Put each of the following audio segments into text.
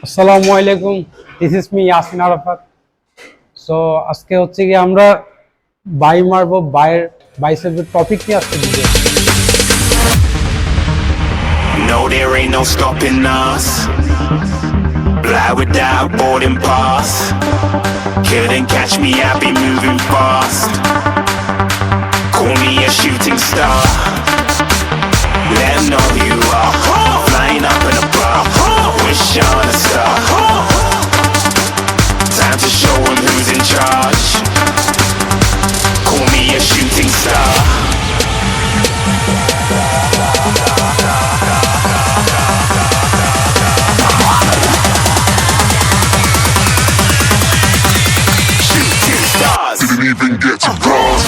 আসসালামু আলাইকুম, this is me Yasin Arafat. So আজকে হচ্ছে কি আমরা বাই মারবো, বাইসেপের টপিক নিয়ে আজকে video. No, there ain't no stopping us. Fly without boarding pass. Couldn't catch me, I be moving fast. Call me a shooting star. Let 'em know who you are. Flying up in a bar. Wish on a star. Time to show 'em who's in charge. Call me a shooting star. Shooting stars. Didn't even get to cross.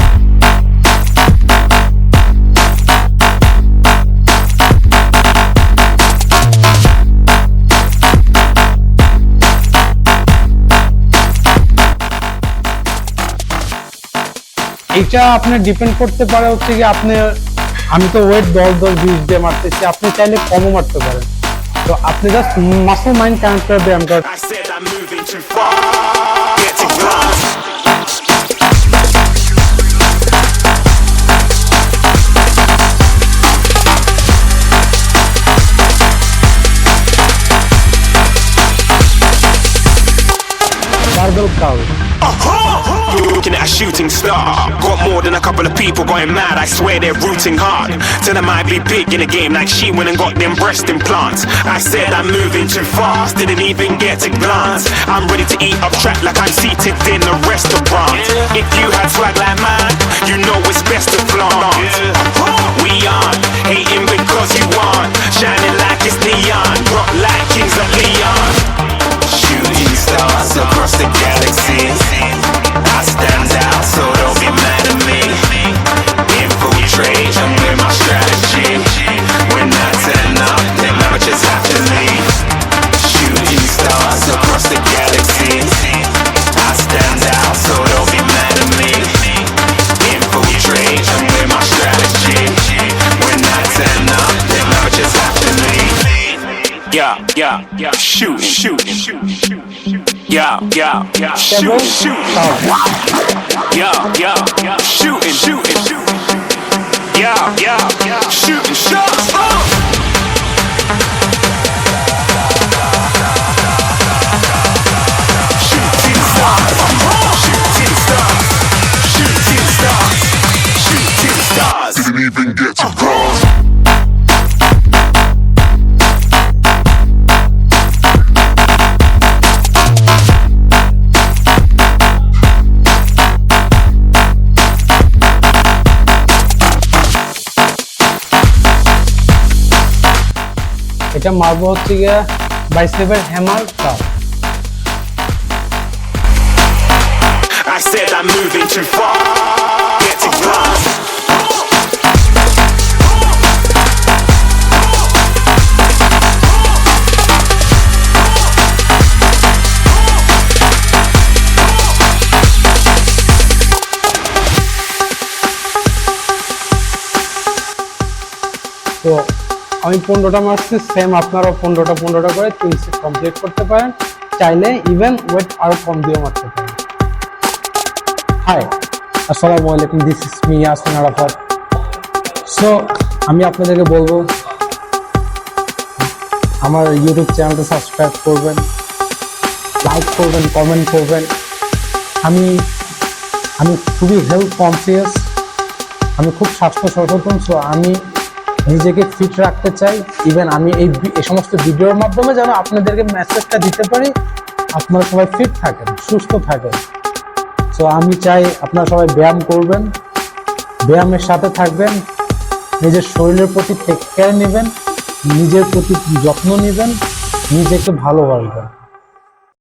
এটা আপনি depend করতে পারে হচ্ছে কি আমি তো wait 10-10-20 দিয়ে মারতেছি, আপনি চাইলে কমও মারতে পারেন। তো আপনি জাস্ট মাসল মাইন্ড কানেক্টর ব্যায়াম করেন। I said I'm moving too far. Get to glass. Barbell cow You're looking at a shooting star. Got more than a couple of people going mad. I swear they're rooting hard. Tell them I'd be big in the game like she went and got them breast implants. I said I'm moving too fast, didn't even get a glance. I'm ready to eat up track like I'm seated in a restaurant. If you had swag like mine, you know it's best to flaunt. We aren't hating because you aren't shining like it's neon, rock like kings of Leon. Shooting stars across the galaxy. I stand out, so don't be mad at me. Infiltrate, I'm with my strategy. When I turn up, then I just have to leave. Shooting stars across the galaxy. I stand out, so don't be mad at me. Infiltrate, I'm with my strategy. When I turn up, then I just have to leave. Yeah, shoot. Yeah, shoot. Yeah, shooting. Yeah, shooting shots. Shooting stars. Didn't even get to cross. এটা মারবো হচ্ছে গিয়ে বাইসেপের hammer curl. I said I'm moving too far. Get to glass. তো আমি 15টা মারছি, same আপনারাও 15টা করে 3 সেট কমপ্লিট করতে পারেন। চাইলে ইভেন ওয়েট আরো কম দিয়ে মারতে পারেন। হাই, আসসালামু আলাইকুম, this is me Yasin Arafat. So আমি আপনাদেরকে বলবো আমার ইউটিউব চ্যানেলটা সাবস্ক্রাইব করবেন, লাইক করবেন, কমেন্ট করবেন। আমি খুবই হেলথ কনসিয়াস, আমি খুব স্বাস্থ্য সচেতন। সো আমি নিজেকে ফিট রাখতে চাই। ইভেন আমি এই সমস্ত ভিডিওর মাধ্যমে যেন আপনাদেরকে মেসেজটা দিতে পারি, আপনারা সবাই ফিট থাকেন, সুস্থ থাকেন। সো আমি চাই আপনারা সবাই ব্যায়াম করবেন, ব্যায়ামের সাথে থাকবেন, নিজের শরীরের প্রতি টেক কেয়ার নেবেন, নিজের প্রতি যত্ন নেবেন, নিজেকে ভালোবাসবেন।